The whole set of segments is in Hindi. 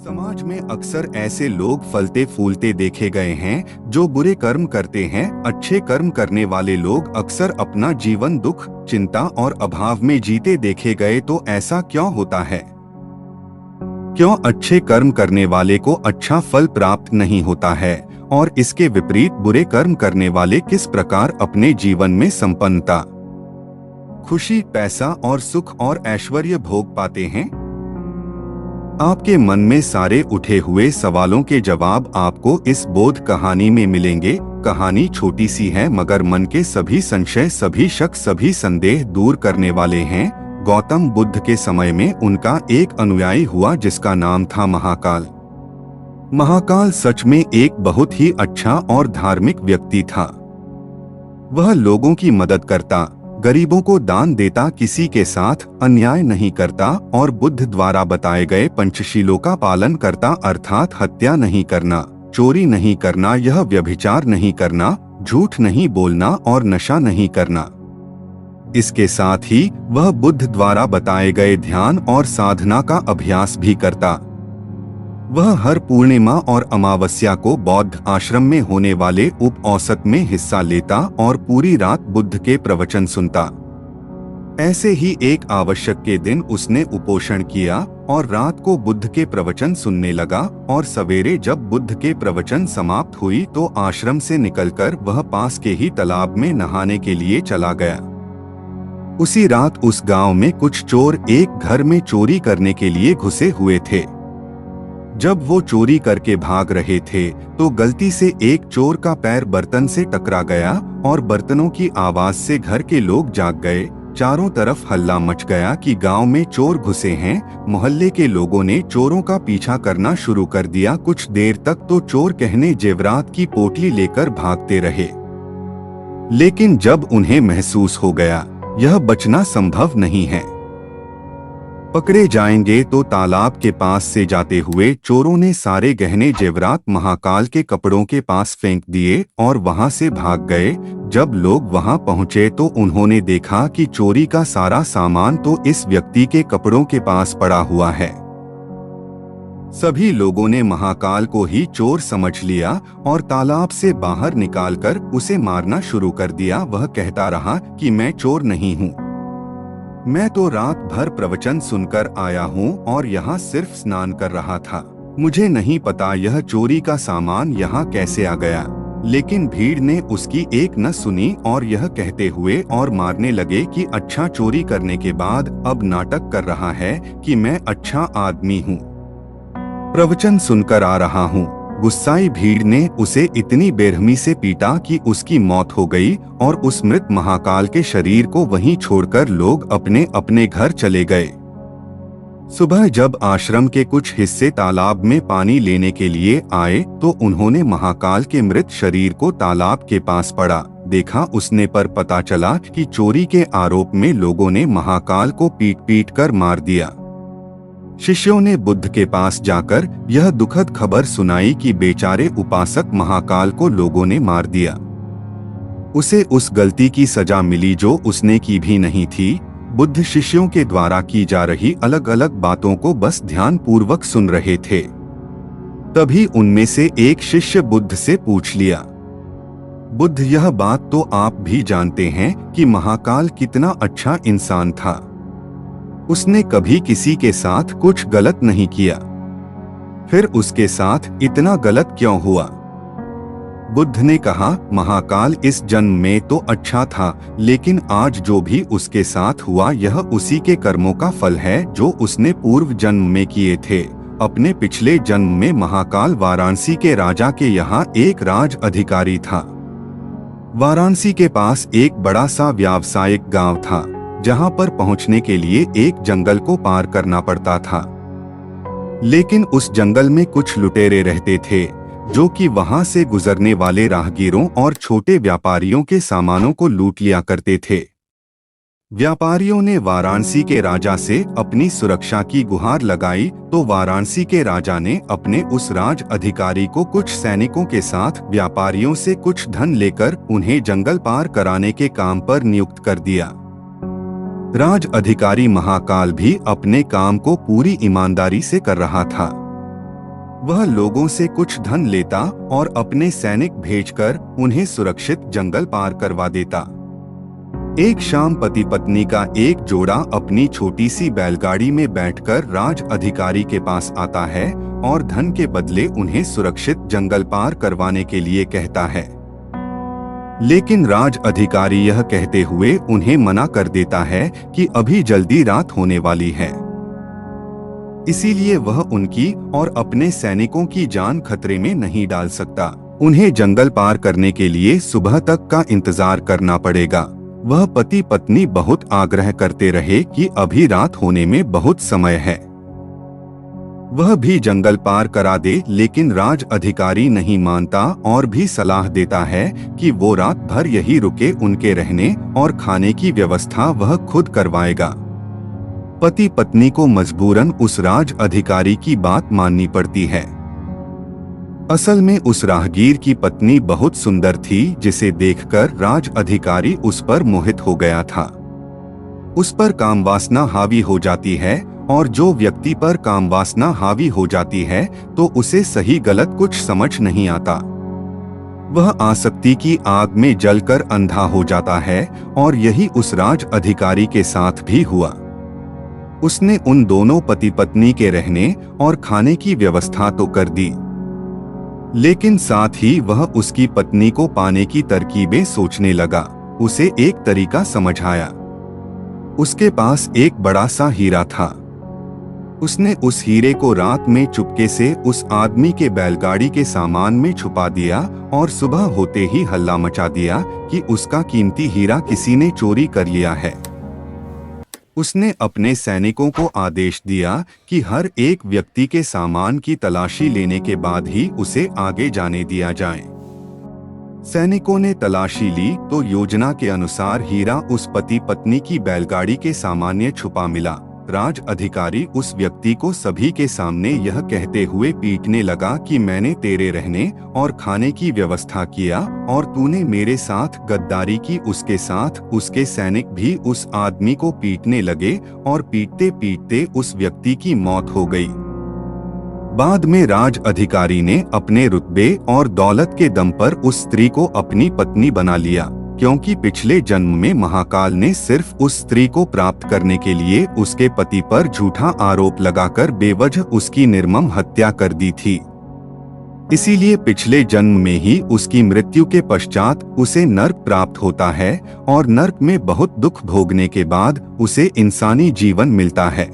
समाज में अक्सर ऐसे लोग फलते फूलते देखे गए हैं जो बुरे कर्म करते हैं। अच्छे कर्म करने वाले लोग अक्सर अपना जीवन दुख, चिंता और अभाव में जीते देखे गए। तो ऐसा क्यों होता है? क्यों अच्छे कर्म करने वाले को अच्छा फल प्राप्त नहीं होता है और इसके विपरीत बुरे कर्म करने वाले किस प्रकार अपने जीवन में संपन्नता, खुशी, पैसा और सुख और ऐश्वर्य भोग पाते हैं? आपके मन में सारे उठे हुए सवालों के जवाब आपको इस बोध कहानी में मिलेंगे। कहानी छोटी सी है मगर मन के सभी संशय, सभी शक, सभी संदेह दूर करने वाले हैं। गौतम बुद्ध के समय में उनका एक अनुयायी हुआ जिसका नाम था महाकाल। महाकाल सच में एक बहुत ही अच्छा और धार्मिक व्यक्ति था। वह लोगों की मदद करता, गरीबों को दान देता, किसी के साथ अन्याय नहीं करता और बुद्ध द्वारा बताए गए पंचशीलों का पालन करता, अर्थात हत्या नहीं करना, चोरी नहीं करना, यह व्यभिचार नहीं करना, झूठ नहीं बोलना और नशा नहीं करना। इसके साथ ही वह बुद्ध द्वारा बताए गए ध्यान और साधना का अभ्यास भी करता। वह हर पूर्णिमा और अमावस्या को बौद्ध आश्रम में होने वाले उप औसत में हिस्सा लेता और पूरी रात बुद्ध के प्रवचन सुनता। ऐसे ही एक आवश्यक के दिन उसने उपोषण किया और रात को बुद्ध के प्रवचन सुनने लगा और सवेरे जब बुद्ध के प्रवचन समाप्त हुई तो आश्रम से निकलकर वह पास के ही तालाब में नहाने के लिए चला गया। उसी रात उस गांव में कुछ चोर एक घर में चोरी करने के लिए घुसे हुए थे। जब वो चोरी करके भाग रहे थे तो गलती से एक चोर का पैर बर्तन से टकरा गया और बर्तनों की आवाज से घर के लोग जाग गए। चारों तरफ हल्ला मच गया कि गांव में चोर घुसे हैं। मोहल्ले के लोगों ने चोरों का पीछा करना शुरू कर दिया। कुछ देर तक तो चोर गहने जेवरात की पोटली लेकर भागते रहे, लेकिन जब उन्हें महसूस हो गया यह बचना संभव नहीं है, पकड़े जाएंगे, तो तालाब के पास से जाते हुए चोरों ने सारे गहने जेवरात महाकाल के कपड़ों के पास फेंक दिए और वहां से भाग गए। जब लोग वहां पहुंचे तो उन्होंने देखा कि चोरी का सारा सामान तो इस व्यक्ति के कपड़ों के पास पड़ा हुआ है। सभी लोगों ने महाकाल को ही चोर समझ लिया और तालाब से बाहर निकालकर उसे मारना शुरू कर दिया। वह कहता रहा कि मैं चोर नहीं हूँ, मैं तो रात भर प्रवचन सुनकर आया हूँ और यहाँ सिर्फ स्नान कर रहा था। मुझे नहीं पता यह चोरी का सामान यहाँ कैसे आ गया। लेकिन भीड़ ने उसकी एक न सुनी और यह कहते हुए और मारने लगे कि अच्छा, चोरी करने के बाद अब नाटक कर रहा है कि मैं अच्छा आदमी हूँ, प्रवचन सुनकर आ रहा हूँ। गुस्साई भीड़ ने उसे इतनी बेरहमी से पीटा कि उसकी मौत हो गई और उस मृत महाकाल के शरीर को वहीं छोड़कर लोग अपने अपने घर चले गए। सुबह जब आश्रम के कुछ हिस्से तालाब में पानी लेने के लिए आए तो उन्होंने महाकाल के मृत शरीर को तालाब के पास पड़ा देखा। उसने पर पता चला कि चोरी के आरोप में लोगों ने महाकाल को पीट पीट कर मार दिया। शिष्यों ने बुद्ध के पास जाकर यह दुखद खबर सुनाई कि बेचारे उपासक महाकाल को लोगों ने मार दिया। उसे उस गलती की सजा मिली जो उसने की भी नहीं थी। बुद्ध शिष्यों के द्वारा की जा रही अलग अलग बातों को बस ध्यान पूर्वक सुन रहे थे। तभी उनमें से एक शिष्य बुद्ध से पूछ लिया, बुद्ध, यह बात तो आप भी जानते हैं कि महाकाल कितना अच्छा इंसान था। उसने कभी किसी के साथ कुछ गलत नहीं किया, फिर उसके साथ इतना गलत क्यों हुआ? बुद्ध ने कहा, महाकाल इस जन्म में तो अच्छा था, लेकिन आज जो भी उसके साथ हुआ यह उसी के कर्मों का फल है जो उसने पूर्व जन्म में किए थे। अपने पिछले जन्म में महाकाल वाराणसी के राजा के यहाँ एक राज अधिकारी था। वाराणसी के पास एक बड़ा सा व्यावसायिक गांव था जहां पर पहुंचने के लिए एक जंगल को पार करना पड़ता था। लेकिन उस जंगल में कुछ लुटेरे रहते थे जो कि वहां से गुजरने वाले राहगीरों और छोटे व्यापारियों के सामानों को लूट लिया करते थे। व्यापारियों ने वाराणसी के राजा से अपनी सुरक्षा की गुहार लगाई तो वाराणसी के राजा ने अपने उस राज अधिकारी को कुछ सैनिकों के साथ व्यापारियों से कुछ धन लेकर उन्हें जंगल पार कराने के काम पर नियुक्त कर दिया। राज अधिकारी महाकाल भी अपने काम को पूरी ईमानदारी से कर रहा था। वह लोगों से कुछ धन लेता और अपने सैनिक भेजकर उन्हें सुरक्षित जंगल पार करवा देता। एक शाम पति पत्नी का एक जोड़ा अपनी छोटी सी बैलगाड़ी में बैठकर राज अधिकारी के पास आता है और धन के बदले उन्हें सुरक्षित जंगल पार करवाने के लिए कहता है। लेकिन राज अधिकारी यह कहते हुए उन्हें मना कर देता है कि अभी जल्दी रात होने वाली है, इसीलिए वह उनकी और अपने सैनिकों की जान खतरे में नहीं डाल सकता। उन्हें जंगल पार करने के लिए सुबह तक का इंतजार करना पड़ेगा। वह पति पत्नी बहुत आग्रह करते रहे कि अभी रात होने में बहुत समय है, वह भी जंगल पार करा दे, लेकिन राज अधिकारी नहीं मानता और भी सलाह देता है कि वो रात भर यही रुके, उनके रहने और खाने की व्यवस्था वह खुद करवाएगा। पति पत्नी को मजबूरन उस राज अधिकारी की बात माननी पड़ती है। असल में उस राहगीर की पत्नी बहुत सुंदर थी, जिसे देखकर राज अधिकारी उस पर मोहित हो गया था। उस पर कामवासना हावी हो जाती है और जो व्यक्ति पर कामवासना हावी हो जाती है तो उसे सही गलत कुछ समझ नहीं आता। वह आसक्ति की आग में जलकर अंधा हो जाता है और यही उस राज अधिकारी के साथ भी हुआ। उसने उन दोनों पति पत्नी के रहने और खाने की व्यवस्था तो कर दी, लेकिन साथ ही वह उसकी पत्नी को पाने की तरकीबें सोचने लगा। उसे एक तरीका समझ आया। उसके पास एक बड़ा सा हीरा था। उसने उस हीरे को रात में चुपके से उस आदमी के बैलगाड़ी के सामान में छुपा दिया और सुबह होते ही हल्ला मचा दिया कि उसका कीमती हीरा किसी ने चोरी कर लिया है। उसने अपने सैनिकों को आदेश दिया कि हर एक व्यक्ति के सामान की तलाशी लेने के बाद ही उसे आगे जाने दिया जाए। सैनिकों ने तलाशी ली तो योजना के अनुसार हीरा उस पति पत्नी की बैलगाड़ी के सामान में छुपा मिला। राज अधिकारी उस व्यक्ति को सभी के सामने यह कहते हुए पीटने लगा कि मैंने तेरे रहने और खाने की व्यवस्था किया और तूने मेरे साथ गद्दारी की। उसके साथ उसके सैनिक भी उस आदमी को पीटने लगे और पीटते पीटते उस व्यक्ति की मौत हो गई। बाद में राज अधिकारी ने अपने रुतबे और दौलत के दम पर उस स्त्री को अपनी पत्नी बना लिया, क्योंकि पिछले जन्म में महाकाल ने सिर्फ उस स्त्री को प्राप्त करने के लिए उसके पति पर झूठा आरोप लगाकर बेवजह उसकी निर्मम हत्या कर दी थी। इसीलिए पिछले जन्म में ही उसकी मृत्यु के पश्चात उसे नर्क प्राप्त होता है और नर्क में बहुत दुख भोगने के बाद उसे इंसानी जीवन मिलता है।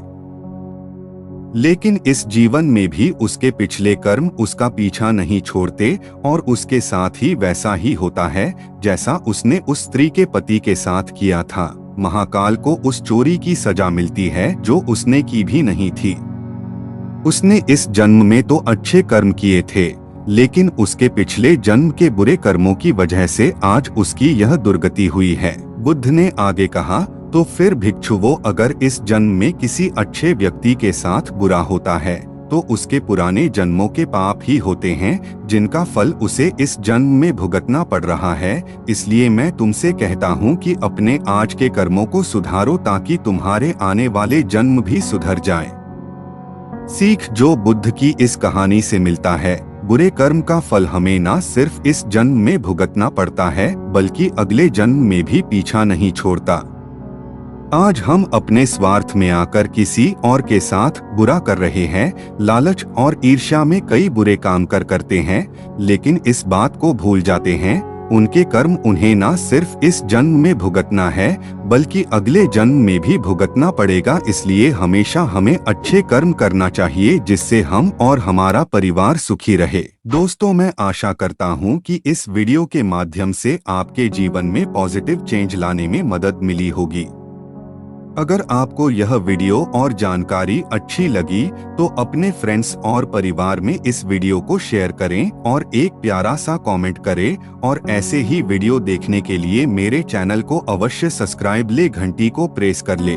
लेकिन इस जीवन में भी उसके पिछले कर्म उसका पीछा नहीं छोड़ते और उसके साथ ही वैसा ही होता है जैसा उसने उस स्त्री के पति के साथ किया था। महाकाल को उस चोरी की सजा मिलती है जो उसने की भी नहीं थी। उसने इस जन्म में तो अच्छे कर्म किए थे, लेकिन उसके पिछले जन्म के बुरे कर्मों की वजह से आज उसकी यह दुर्गति हुई है। बुद्ध ने आगे कहा, तो फिर भिक्षुवो, अगर इस जन्म में किसी अच्छे व्यक्ति के साथ बुरा होता है तो उसके पुराने जन्मों के पाप ही होते हैं जिनका फल उसे इस जन्म में भुगतना पड़ रहा है। इसलिए मैं तुमसे कहता हूँ कि अपने आज के कर्मों को सुधारो ताकि तुम्हारे आने वाले जन्म भी सुधर जाएं। सीख जो बुद्ध की इस कहानी से मिलता है, बुरे कर्म का फल हमें न सिर्फ इस जन्म में भुगतना पड़ता है बल्कि अगले जन्म में भी पीछा नहीं छोड़ता। आज हम अपने स्वार्थ में आकर किसी और के साथ बुरा कर रहे हैं, लालच और ईर्ष्या में कई बुरे काम करते हैं, लेकिन इस बात को भूल जाते हैं उनके कर्म उन्हें न सिर्फ इस जन्म में भुगतना है बल्कि अगले जन्म में भी भुगतना पड़ेगा। इसलिए हमेशा हमें अच्छे कर्म करना चाहिए जिससे हम और हमारा परिवार सुखी रहे। दोस्तों, मैं आशा करता हूँ कि इस वीडियो के माध्यम से आपके जीवन में पॉजिटिव चेंज लाने में मदद मिली होगी। अगर आपको यह वीडियो और जानकारी अच्छी लगी तो अपने फ्रेंड्स और परिवार में इस वीडियो को शेयर करें और एक प्यारा सा कमेंट करें और ऐसे ही वीडियो देखने के लिए मेरे चैनल को अवश्य सब्सक्राइब ले घंटी को प्रेस कर ले।